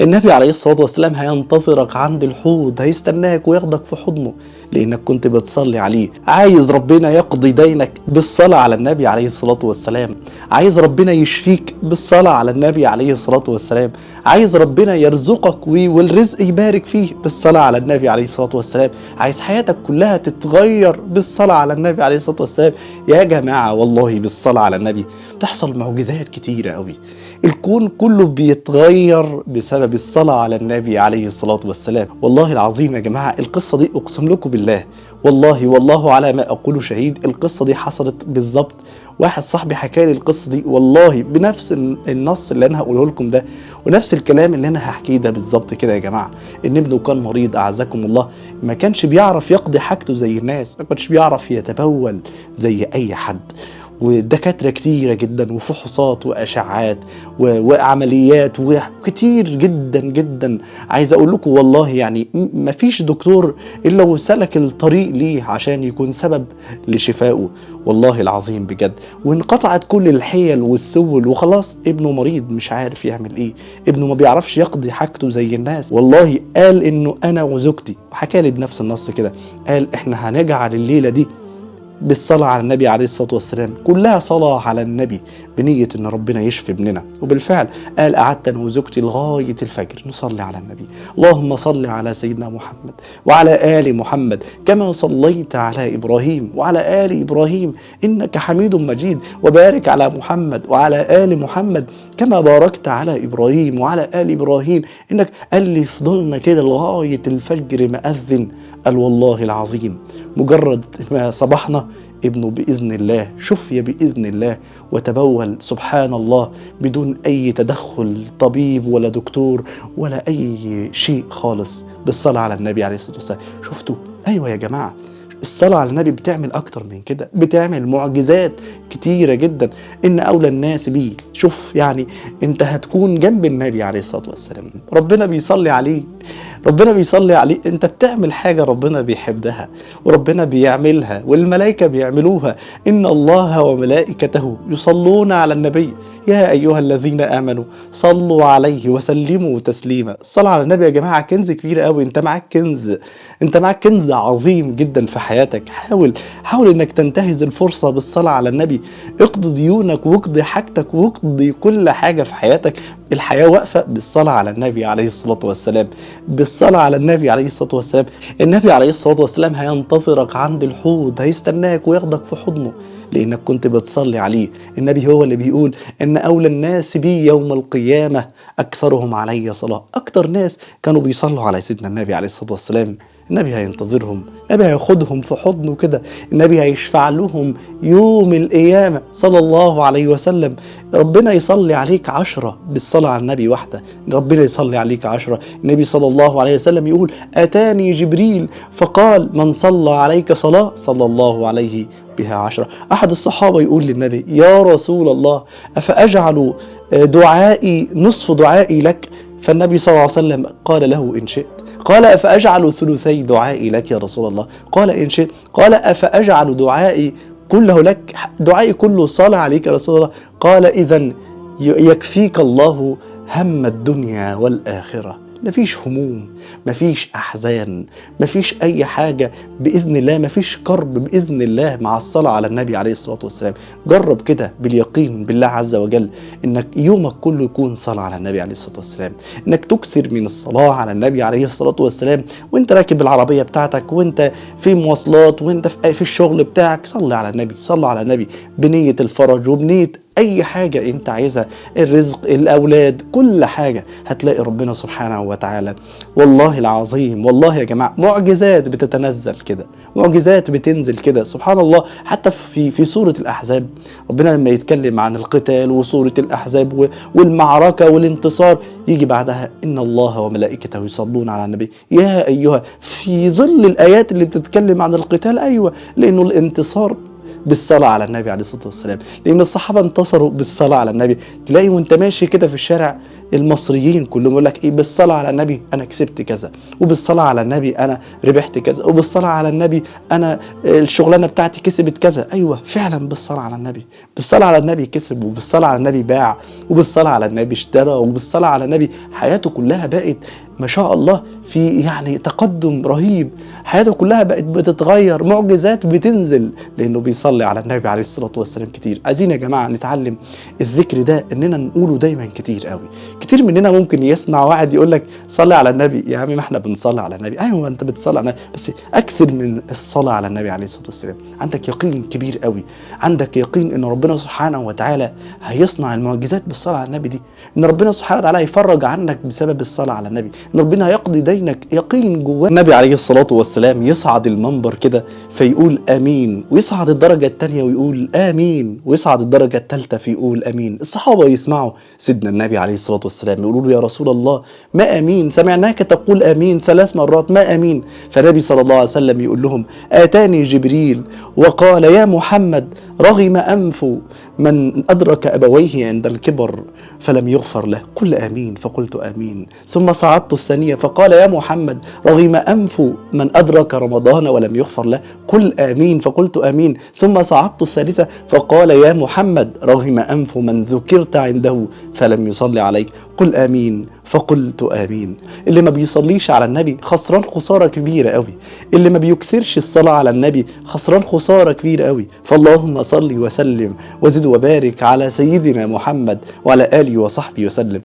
النبي عليه الصلاة والسلام هينتظرك عند الحوض، هيستناك وياخدك في حضنه لأنك كنت بتصلي عليه. عايز ربنا يقضي دينك بالصلاة على النبي عليه الصلاة والسلام، عايز ربنا يشفيك بالصلاة على النبي عليه الصلاة والسلام، عايز ربنا يرزقك والرزق يبارك فيه بالصلاة على النبي عليه الصلاة والسلام، عايز حياتك كلها تتغير بالصلاة على النبي عليه الصلاة والسلام. يا جماعة والله بالصلاة على النبي بتحصل معجزات كتيرة قوي، الكون كله بيتغير بسبب الصلاة على النبي عليه الصلاة والسلام. والله العظيم يا جماعة القصة دي أقسم لكم بالله، والله على ما أقول شهيد، القصة دي حصلت بالظبط. واحد صاحبي حكى لي القصة دي والله بنفس النص اللي أنا هقوله لكم ده، ونفس الكلام اللي أنا هحكيه ده بالظبط كده يا جماعة. إن ابنه كان مريض أعزكم الله، ما كانش بيعرف يقضي حاجته زي الناس، ما كانش بيعرف يتبول زي أي حد، ودكاترة كتيرة جدا وفحوصات وأشعات وعمليات وكتير جدا جدا. عايز أقول لكم والله يعني مفيش دكتور إلا وسلك الطريق ليه عشان يكون سبب لشفائه، والله العظيم بجد. وانقطعت كل الحيل والسبل وخلاص ابنه مريض مش عارف يعمل ايه، ابنه ما بيعرفش يقضي حاجته زي الناس. والله قال إنه أنا وزوجتي، وحكى لي بنفس النص كده، قال إحنا هنجعل الليلة دي بالصلاة على النبي عليه الصلاة والسلام، كلها صلاة على النبي بنية ان ربنا يشفي ابننا. وبالفعل قال قعدت انا وزوجتي لغاية الفجر نصلي على النبي، اللهم صل على سيدنا محمد وعلى آل محمد كما صليت على إبراهيم وعلى آل إبراهيم إنك حميد مجيد، وبارك على محمد وعلى آل محمد كما باركت على إبراهيم وعلى آل إبراهيم إنك. قال لي فضلنا كده لغاية الفجر مأذن. قال والله العظيم مجرد ما صبحنا ابنه بإذن الله شفي بإذن الله وتبول سبحان الله بدون أي تدخل طبيب ولا دكتور ولا أي شيء خالص، بالصلاة على النبي عليه الصلاة والسلام. شفتوا؟ أيوة يا جماعة الصلاة على النبي بتعمل أكتر من كده، بتعمل معجزات كتيرة جدا. إن أولى الناس بيه، شوف يعني أنت هتكون جنب النبي عليه الصلاة والسلام، ربنا بيصلي عليه، ربنا بيصلي عليه، أنت بتعمل حاجة ربنا بيحبها وربنا بيعملها والملائكة بيعملوها. إن الله وملائكته يصلون على النبي يا أيها الذين آمنوا صلوا عليه وسلموا تسليما. الصلاة على النبي يا جماعة كنز كبير قوي، أنت معاك كنز، أنت معاك كنز عظيم جدا في حياتك. حاول إنك تنتهز الفرصة بالصلاة على النبي، اقضي ديونك واقضي حاجتك واقضي كل حاجة في حياتك. الحياة واقفة بالصلاة على النبي عليه الصلاة والسلام، بالصلاة على النبي عليه الصلاة والسلام. النبي عليه الصلاة والسلام هينتظرك عند الحوض، هيستناك وياخدك في حضنه لأنك كنت بتصلي عليه. النبي هو اللي بيقول إن أولى الناس بي يوم القيامة أكثرهم علي صلاة. أكتر ناس كانوا بيصلوا على سيدنا النبي عليه الصلاة والسلام. النبي هينتظرهم، النبي هياخدهم في حضنه كده، النبي هيشفع لهم يوم القيامة صلى الله عليه وسلم. ربنا يصلي عليك 10 بالصلاة على النبي واحدة، ربنا يصلي عليك 10. النبي صلى الله عليه وسلم يقول أتاني جبريل فقال من صلى عليك صلاة صلى الله عليه بها 10. أحد الصحابة يقول للنبي يا رسول الله أفأجعل دعائي نصف دعائي لك؟ فالنبي صلى الله عليه وسلم قال له إن شئت. قال أفأجعل ثلثي دعائي لك يا رسول الله؟ قال إن شئت. قال أفأجعل دعائي كله لك، دعائي كله صلاة عليك يا رسول الله؟ قال إذن يكفيك الله هم الدنيا والآخرة. مفيش هموم، مفيش أحزان، مفيش أي حاجة بإذن الله، مفيش كرب بإذن الله مع الصلاة على النبي عليه الصلاة والسلام. جرب كده باليقين بالله عز وجل إنك يومك كله يكون صلاة على النبي عليه الصلاة والسلام، إنك تكثر من الصلاة على النبي عليه الصلاة والسلام. وإنت راكب العربية بتاعتك، وإنت في مواصلات، وإنت في الشغل بتاعك، صلي على النبي، صلي على النبي بنية الفرج وبنية أي حاجة أنت عايزها، الرزق، الأولاد، كل حاجة هتلاقي ربنا سبحانه وتعالى. والله العظيم والله يا جماعة معجزات بتتنزل كده، معجزات بتنزل كده سبحان الله. حتى في سورة الأحزاب ربنا لما يتكلم عن القتال وسورة الأحزاب والمعركة والانتصار يجي بعدها إن الله وملائكته يصلون على النبي يا أيها، في ظل الآيات اللي بتتكلم عن القتال. أيوة لأنه الانتصار بالصلاة على النبي عليه الصلاة والسلام، لأن الصحابة انتصروا بالصلاة على النبي. تلاقي وانت ماشي كده في الشارع المصريين كلهم يقول لك ايه، بالصلاه على النبي انا كسبت كذا، وبالصلاه على النبي انا ربحت كذا، وبالصلاه على النبي انا الشغلانه بتاعتي كسبت كذا. ايوه فعلا بالصلاه على النبي، بالصلاه على النبي كسب، وبالصلاه على النبي باع، وبالصلاه على النبي اشترى، وبالصلاه على النبي حياته كلها بقت ما شاء الله في يعني تقدم رهيب، حياته كلها بقت بتتغير، معجزات بتنزل لانه بيصلي على النبي عليه الصلاه والسلام كتير. عايزين يا جماعه نتعلم الذكر ده اننا نقوله دايما كتير قوي. كتير مننا ممكن يسمع واحد يقول لك صلي على النبي، يا عم ما احنا بنصلي على النبي. ايوه انت بتصلي على النبي، بس اكثر من الصلاه على النبي عليه الصلاه والسلام. عندك يقين كبير قوي، عندك يقين ان ربنا سبحانه وتعالى هيصنع المعجزات بالصلاه على النبي دي، ان ربنا سبحانه وتعالى هيفرج عنك بسبب الصلاه على النبي، ان ربنا هيقضي دينك. يقين جواه. النبي عليه الصلاه والسلام يصعد المنبر كده فيقول امين، ويصعد الدرجه الثانيه ويقول امين، ويصعد الدرجه الثالثه فيقول امين. الصحابه يسمعوا سيدنا النبي عليه الصلاه والسلام يقولوا له يا رسول الله ما امين، سمعناك تقول امين 3 مرات، ما امين؟ فالنبي صلى الله عليه وسلم يقول لهم اتاني جبريل وقال يا محمد رغم انف من ادرك ابويه عند الكبر فلم يغفر له، قل امين، فقلت امين. ثم صعدت الثانيه فقال يا محمد رغم انف من ادرك رمضان ولم يغفر له، قل امين، فقلت امين. ثم صعدت الثالثه فقال يا محمد رغم انف من ذكرت عنده فلم يصلي عليك، قل امين، فقلت امين. اللي ما بيصليش على النبي خسران خساره كبيره قوي، اللي ما بيكسرش الصلاه على النبي خسران خساره كبيره قوي. فاللهم صل وسلم وزد وبارك على سيدنا محمد وعلى اله وصحبه وسلم.